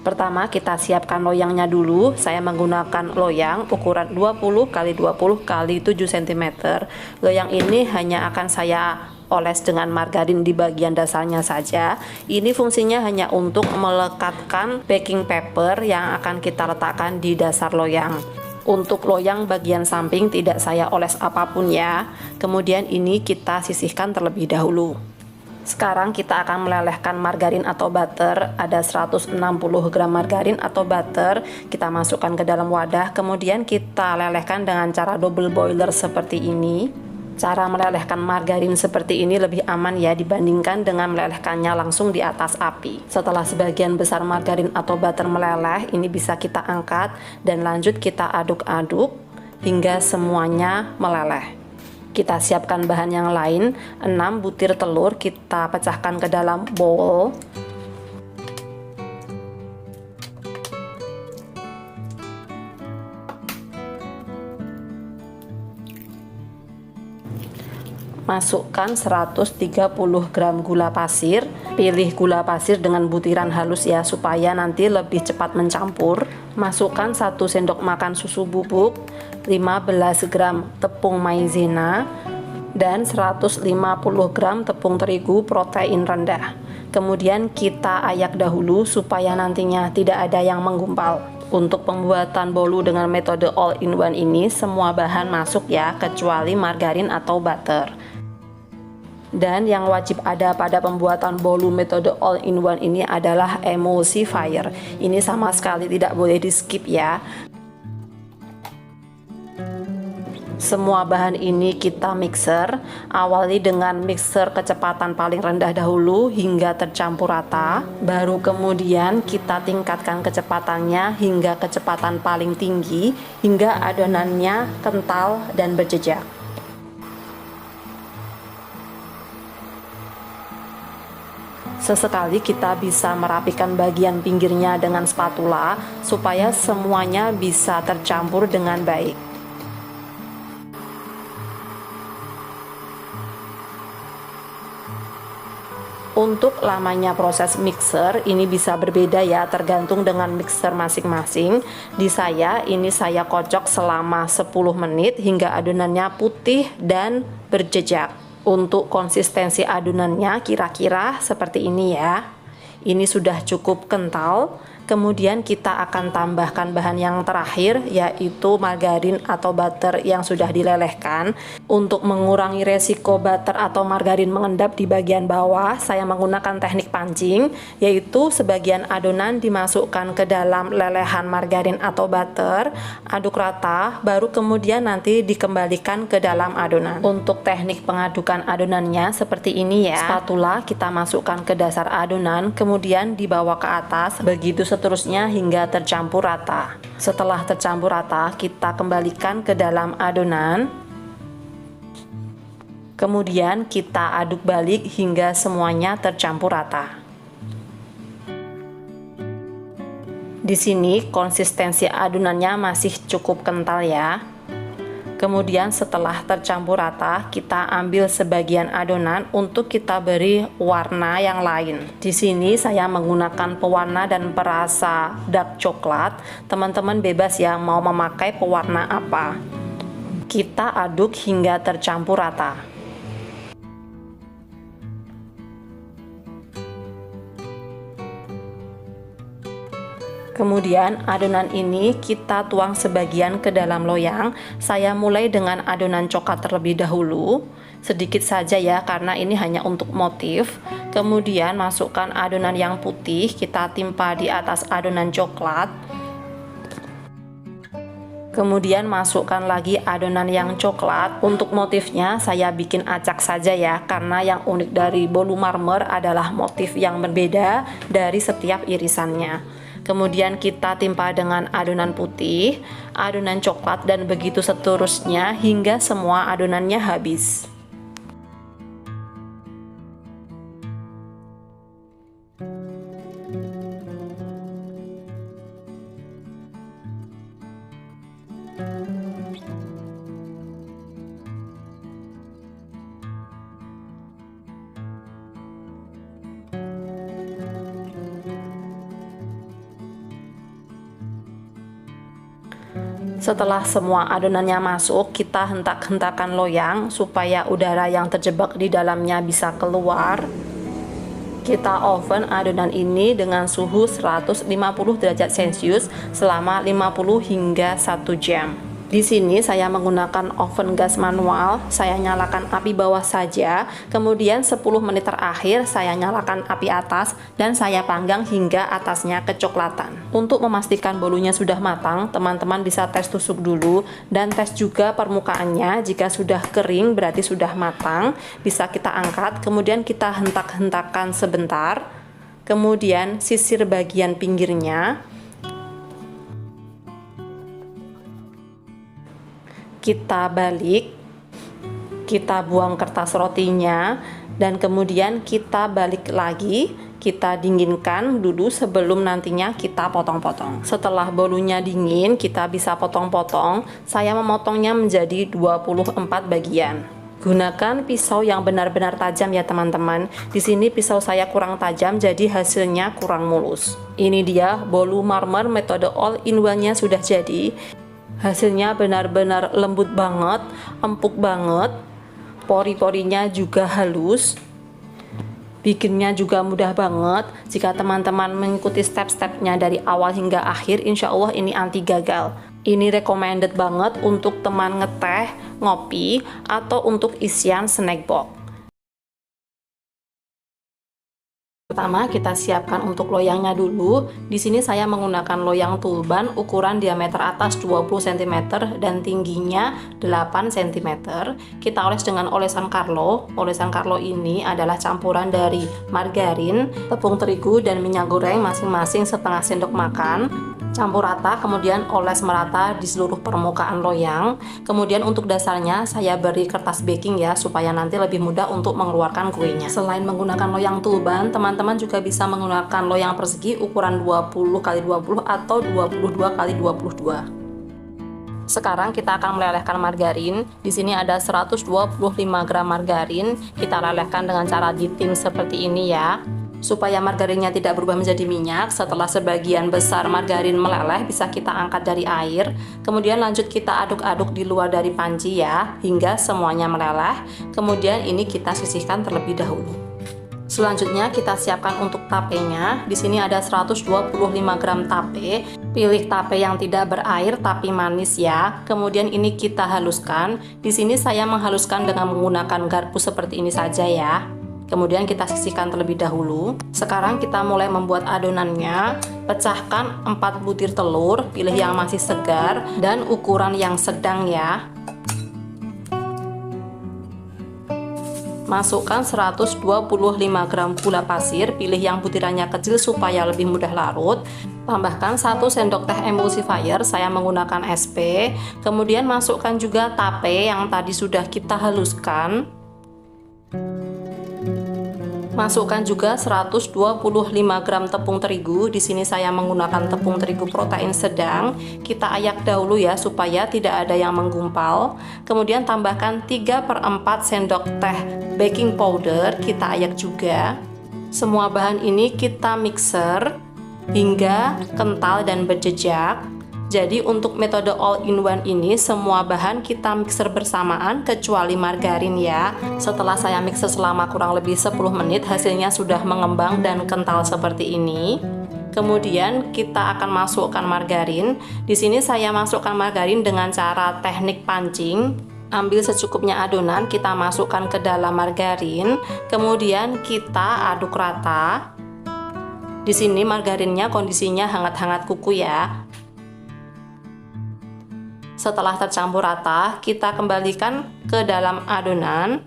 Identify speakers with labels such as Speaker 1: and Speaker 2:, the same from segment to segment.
Speaker 1: Pertama, kita siapkan loyangnya dulu. Saya menggunakan loyang ukuran 20 x 20 x 7 cm. Loyang ini hanya akan saya oles dengan margarin di bagian dasarnya saja. Ini fungsinya hanya untuk melekatkan baking paper yang akan kita letakkan di dasar loyang. Untuk loyang bagian samping tidak saya oles apapun ya. Kemudian ini kita sisihkan terlebih dahulu. Sekarang kita akan melelehkan margarin atau butter. Ada 160 gram margarin atau butter. Kita masukkan ke dalam wadah, kemudian kita lelehkan dengan cara double boiler seperti ini. Cara melelehkan margarin seperti ini lebih aman ya dibandingkan dengan melelehkannya langsung di atas api. Setelah sebagian besar margarin atau butter meleleh, ini bisa kita angkat dan lanjut kita aduk-aduk hingga semuanya meleleh. Kita siapkan bahan yang lain, 6 butir telur kita pecahkan ke dalam bowl. Masukkan 130 gram gula pasir. Pilih gula pasir dengan butiran halus ya supaya nanti lebih cepat mencampur. Masukkan 1 sendok makan susu bubuk, 15 gram tepung maizena, dan 150 gram tepung terigu protein rendah. Kemudian kita ayak dahulu supaya nantinya tidak ada yang menggumpal. Untuk pembuatan bolu dengan metode all-in-one ini semua bahan masuk ya, kecuali margarin atau butter. Dan yang wajib ada pada pembuatan bolu metode all-in-one ini adalah emulsifier. Ini sama sekali tidak boleh di skip ya. Semua bahan ini kita mixer. Awali dengan mixer kecepatan paling rendah dahulu hingga tercampur rata. Baru kemudian kita tingkatkan kecepatannya hingga kecepatan paling tinggi hingga adonannya kental dan berjejak. Sesekali kita bisa merapikan bagian pinggirnya dengan spatula supaya semuanya bisa tercampur dengan baik. Untuk lamanya proses mixer ini bisa berbeda ya, tergantung dengan mixer masing-masing. Di saya ini saya kocok selama 10 menit hingga adonannya putih dan berjejak. Untuk konsistensi adonannya kira-kira seperti ini ya. Ini sudah cukup kental. Kemudian kita akan tambahkan bahan yang terakhir, yaitu margarin atau butter yang sudah dilelehkan. Untuk mengurangi resiko butter atau margarin mengendap di bagian bawah, saya menggunakan teknik pancing, yaitu sebagian adonan dimasukkan ke dalam lelehan margarin atau butter, aduk rata, baru kemudian nanti dikembalikan ke dalam adonan. Untuk teknik pengadukan adonannya seperti ini ya. Spatula kita masukkan ke dasar adonan, kemudian dibawa ke atas, begitu seterusnya hingga tercampur rata. Setelah tercampur rata, kita kembalikan ke dalam adonan. Kemudian kita aduk balik hingga semuanya tercampur rata. Di sini konsistensi adonannya masih cukup kental ya. Kemudian setelah tercampur rata, kita ambil sebagian adonan untuk kita beri warna yang lain. Di sini saya menggunakan pewarna dan perasa dark coklat. Teman-teman bebas ya mau memakai pewarna apa. Kita aduk hingga tercampur rata. Kemudian adonan ini kita tuang sebagian ke dalam loyang. Saya mulai dengan adonan coklat terlebih dahulu, sedikit saja ya karena ini hanya untuk motif. Kemudian masukkan adonan yang putih, kita timpa di atas adonan coklat. Kemudian masukkan lagi adonan yang coklat. Untuk motifnya saya bikin acak saja ya, karena yang unik dari bolu marmer adalah motif yang berbeda dari setiap irisannya. Kemudian kita timpa dengan adonan putih, adonan coklat, dan begitu seterusnya hingga semua adonannya habis. Setelah semua adonannya masuk, kita hentak-hentakan loyang supaya udara yang terjebak di dalamnya bisa keluar. Kita oven adonan ini dengan suhu 150 derajat Celcius selama 50 hingga 1 jam. Di sini saya menggunakan oven gas manual, saya nyalakan api bawah saja, kemudian 10 menit terakhir saya nyalakan api atas dan saya panggang hingga atasnya kecoklatan. Untuk memastikan bolunya sudah matang, teman-teman bisa tes tusuk dulu dan tes juga permukaannya. Jika sudah kering berarti sudah matang, bisa kita angkat, kemudian kita hentak-hentakan sebentar, kemudian sisir bagian pinggirnya. Kita balik, kita buang kertas rotinya, dan kemudian kita balik lagi, kita dinginkan dulu sebelum nantinya kita potong-potong. Setelah bolunya dingin, kita bisa potong-potong. Saya memotongnya menjadi 24 bagian. Gunakan pisau yang benar-benar tajam ya teman-teman. Di sini pisau saya kurang tajam, jadi hasilnya kurang mulus. Ini dia bolu marmer metode all-in-one-nya sudah jadi. Hasilnya benar-benar lembut banget, empuk banget, pori-porinya juga halus, bikinnya juga mudah banget. Jika teman-teman mengikuti step-stepnya dari awal hingga akhir, insya Allah ini anti gagal. Ini recommended banget untuk teman ngeteh, ngopi, atau untuk isian snack box. Pertama kita siapkan untuk loyangnya dulu. Di sini saya menggunakan loyang tulban ukuran diameter atas 20 cm dan tingginya 8 cm. Kita oles dengan olesan Carlo. Olesan Carlo ini adalah campuran dari margarin, tepung terigu dan minyak goreng masing-masing setengah sendok makan. Campur rata, kemudian oles merata di seluruh permukaan loyang. Kemudian untuk dasarnya saya beri kertas baking ya, supaya nanti lebih mudah untuk mengeluarkan kuenya. Selain menggunakan loyang tulban, teman-teman juga bisa menggunakan loyang persegi ukuran 20x20 atau 22x22. Sekarang kita akan melelehkan margarin. Di sini ada 125 gram margarin. Kita lelehkan dengan cara ditim seperti ini ya, supaya margarinnya tidak berubah menjadi minyak. Setelah sebagian besar margarin meleleh, bisa kita angkat dari air. Kemudian lanjut kita aduk-aduk di luar dari panci ya, hingga semuanya meleleh. Kemudian ini kita sisihkan terlebih dahulu. Selanjutnya kita siapkan untuk tapenya. Di sini ada 125 gram tape. Pilih tape yang tidak berair tapi manis ya. Kemudian ini kita haluskan. Di sini saya menghaluskan dengan menggunakan garpu seperti ini saja ya. Kemudian kita sisihkan terlebih dahulu. Sekarang kita mulai membuat adonannya. Pecahkan 4 butir telur, pilih yang masih segar dan ukuran yang sedang ya. Masukkan 125 gram gula pasir, pilih yang butirannya kecil supaya lebih mudah larut. Tambahkan 1 sendok teh emulsifier, saya menggunakan SP. Kemudian masukkan juga tape yang tadi sudah kita haluskan. Masukkan juga 125 gram tepung terigu. Di sini saya menggunakan tepung terigu protein sedang. Kita ayak dahulu ya supaya tidak ada yang menggumpal. Kemudian tambahkan 3/4 sendok teh baking powder. Kita ayak juga. Semua bahan ini kita mixer hingga kental dan berjejak. Jadi untuk metode all-in-one ini semua bahan kita mixer bersamaan kecuali margarin ya. Setelah saya mixer selama kurang lebih 10 menit, hasilnya sudah mengembang dan kental seperti ini. Kemudian kita akan masukkan margarin. Di sini saya masukkan margarin dengan cara teknik pancing. Ambil secukupnya adonan, kita masukkan ke dalam margarin. Kemudian kita aduk rata. Di sini margarinnya kondisinya hangat-hangat kuku ya. Setelah tercampur rata, kita kembalikan ke dalam adonan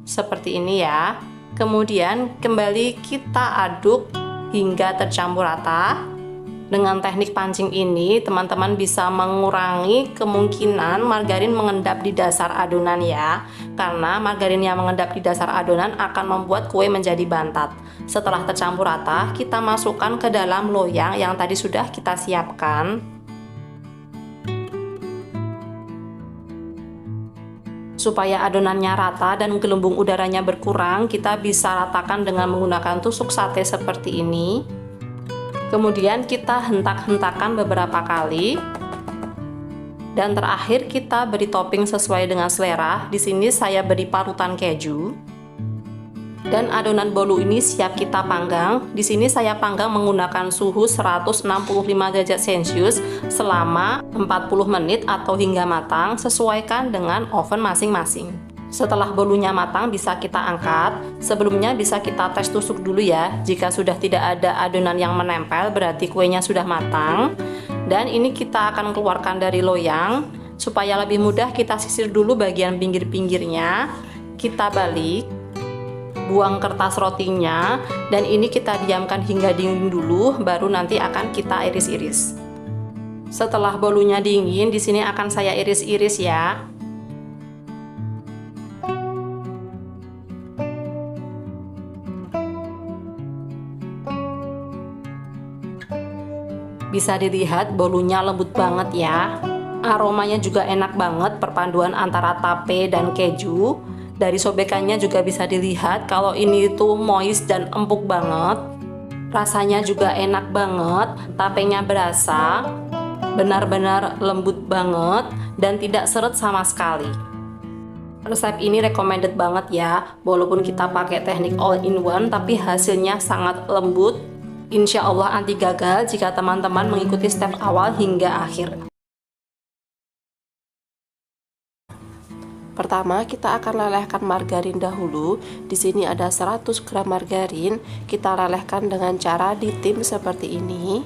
Speaker 1: seperti ini ya. Kemudian kembali kita aduk hingga tercampur rata. Dengan teknik pancing ini, teman-teman bisa mengurangi kemungkinan margarin mengendap di dasar adonan ya. Karena margarin yang mengendap di dasar adonan akan membuat kue menjadi bantat. Setelah tercampur rata, kita masukkan ke dalam loyang yang tadi sudah kita siapkan. Supaya adonannya rata dan gelembung udaranya berkurang, kita bisa ratakan dengan menggunakan tusuk sate seperti ini. Kemudian kita hentak-hentakan beberapa kali. Dan terakhir kita beri topping sesuai dengan selera. Di sini saya beri parutan keju. Dan adonan bolu ini siap kita panggang. Di sini saya panggang menggunakan suhu 165 derajat Celcius selama 40 menit atau hingga matang, sesuaikan dengan oven masing-masing. Setelah bolunya matang bisa kita angkat. Sebelumnya bisa kita tes tusuk dulu ya. Jika sudah tidak ada adonan yang menempel berarti kuenya sudah matang. Dan ini kita akan keluarkan dari loyang. Supaya lebih mudah kita sisir dulu bagian pinggir-pinggirnya. Kita balik, buang kertas rotinya, dan ini kita diamkan hingga dingin dulu, baru nanti akan kita iris-iris. Setelah bolunya dingin, di sini akan saya iris-iris ya. Bisa dilihat bolunya lembut banget ya. Aromanya juga enak banget, perpaduan antara tape dan keju. Dari sobekannya juga bisa dilihat kalau ini itu moist dan empuk banget. Rasanya juga enak banget, tapenya berasa, benar-benar lembut banget dan tidak seret sama sekali. Resep ini recommended banget ya, walaupun kita pakai teknik all in one tapi hasilnya sangat lembut. Insya Allah anti gagal jika teman-teman mengikuti step awal hingga akhir. Pertama, kita akan lelehkan margarin dahulu. Di sini ada 100 gram margarin. Kita lelehkan dengan cara ditim seperti ini.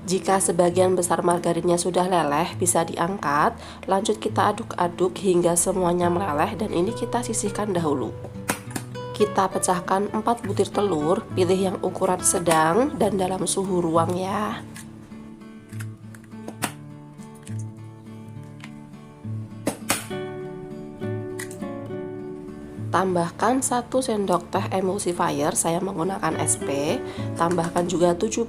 Speaker 1: Jika sebagian besar margarinnya sudah leleh, bisa diangkat. Lanjut kita aduk-aduk hingga semuanya meleleh dan ini kita sisihkan dahulu. Kita pecahkan 4 butir telur, pilih yang ukuran sedang dan dalam suhu ruang ya. Tambahkan 1 sendok teh emulsifier, saya menggunakan SP. Tambahkan juga 75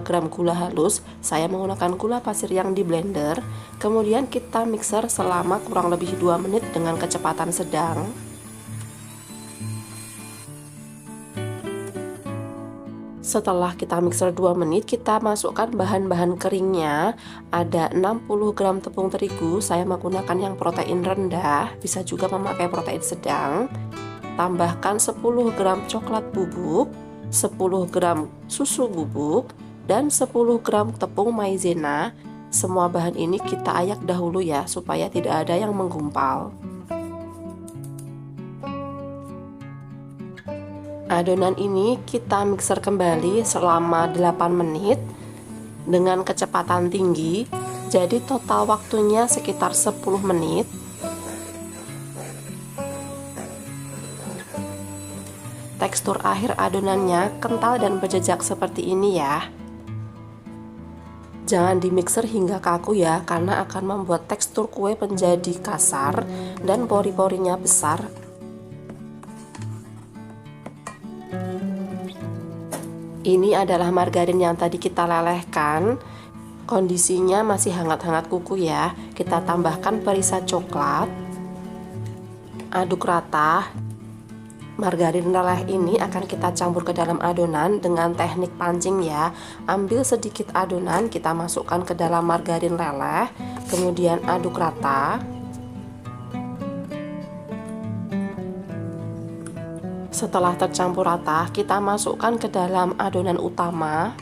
Speaker 1: gram gula halus, saya menggunakan gula pasir yang di blender. Kemudian kita mixer selama kurang lebih 2 menit dengan kecepatan sedang. Setelah kita mixer 2 menit, kita masukkan bahan-bahan keringnya. Ada 60 gram tepung terigu, saya menggunakan yang protein rendah, bisa juga memakai protein sedang. Tambahkan 10 gram coklat bubuk, 10 gram susu bubuk, dan 10 gram tepung maizena. Semua bahan ini kita ayak dahulu ya, supaya tidak ada yang menggumpal. Adonan ini kita mixer kembali selama 8 menit dengan kecepatan tinggi. Jadi total waktunya sekitar 10 menit. Tekstur akhir adonannya kental dan berjejak seperti ini ya. Jangan dimixer hingga kaku ya, karena akan membuat tekstur kue menjadi kasar dan pori-porinya besar. Ini adalah margarin yang tadi kita lelehkan. Kondisinya masih hangat-hangat kuku ya. Kita tambahkan perisa coklat. Aduk rata. Margarin leleh ini akan kita campur ke dalam adonan dengan teknik pancing ya. Ambil sedikit adonan, kita masukkan ke dalam margarin leleh, kemudian aduk rata. Setelah tercampur rata, kita masukkan ke dalam adonan utama.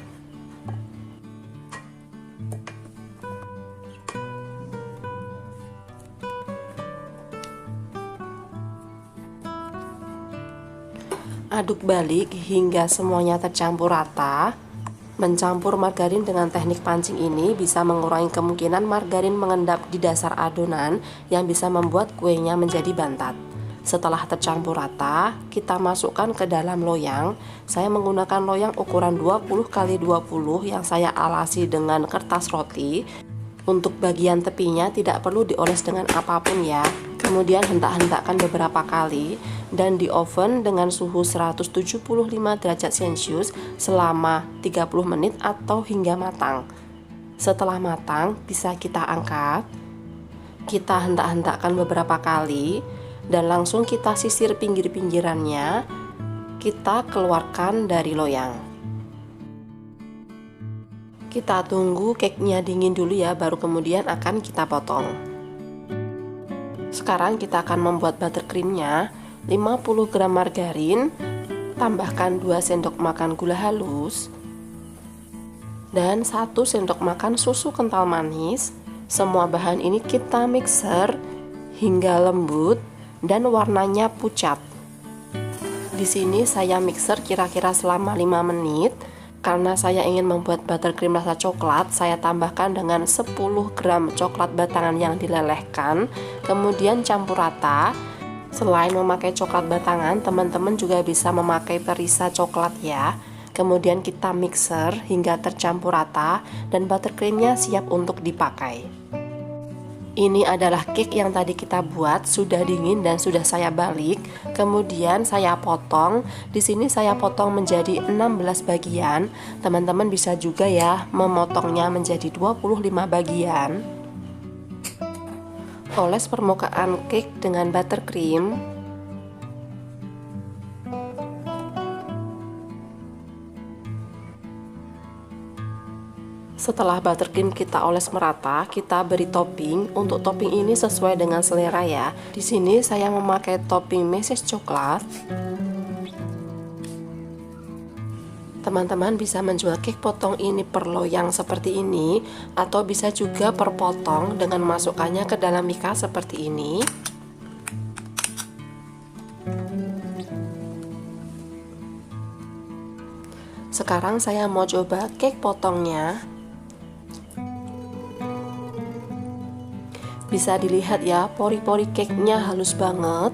Speaker 1: Aduk balik hingga semuanya tercampur rata. Mencampur margarin dengan teknik pancing ini bisa mengurangi kemungkinan margarin mengendap di dasar adonan yang bisa membuat kuenya menjadi bantat. Setelah tercampur rata, kita masukkan ke dalam loyang. Saya menggunakan loyang ukuran 20 x 20 yang saya alasi dengan kertas roti. Untuk bagian tepinya tidak perlu dioles dengan apapun ya. Kemudian hentak-hentakkan beberapa kali dan di oven dengan suhu 175 derajat Celcius selama 30 menit atau hingga matang. Setelah matang, bisa kita angkat. Kita hentak-hentakkan beberapa kali dan langsung kita sisir pinggir-pinggirannya. Kita keluarkan dari loyang. Kita tunggu cake-nya dingin dulu ya, baru kemudian akan kita potong. Sekarang kita akan membuat buttercreamnya. 50 gram margarin, tambahkan 2 sendok makan gula halus, dan 1 sendok makan susu kental manis. Semua bahan ini kita mixer hingga lembut dan warnanya pucat. Di sini saya mixer kira-kira selama 5 menit. Karena saya ingin membuat buttercream rasa coklat, saya tambahkan dengan 10 gram coklat batangan yang dilelehkan, kemudian campur rata. Selain memakai coklat batangan, teman-teman juga bisa memakai perisa coklat ya. Kemudian kita mixer hingga tercampur rata dan buttercreamnya siap untuk dipakai. Ini adalah cake yang tadi kita buat, sudah dingin dan sudah saya balik. Kemudian saya potong. Di sini saya potong menjadi 16 bagian. Teman-teman bisa juga ya memotongnya menjadi 25 bagian. Oles permukaan cake dengan buttercream. Setelah buttercream kita oles merata, kita beri topping. Untuk topping ini sesuai dengan selera ya. Di sini saya memakai topping meses coklat. Teman-teman bisa menjual cake potong ini per loyang seperti ini, atau bisa juga per potong dengan masukkannya ke dalam mika seperti ini. Sekarang saya mau coba cake potongnya. Bisa dilihat ya, pori-pori cake-nya halus banget.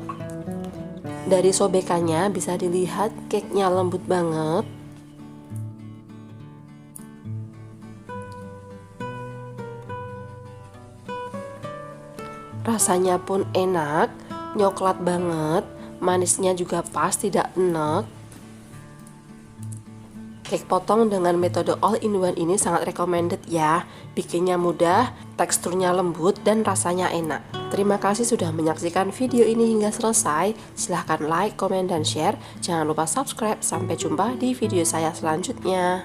Speaker 1: Dari sobekannya bisa dilihat cake-nya lembut banget. Rasanya pun enak, nyoklat banget, manisnya juga pas, tidak enek. Cake potong dengan metode all-in-one ini sangat recommended ya. Bikinnya mudah, teksturnya lembut, dan rasanya enak. Terima kasih sudah menyaksikan video ini hingga selesai. Silahkan like, komen, dan share. Jangan lupa subscribe. Sampai jumpa di video saya selanjutnya.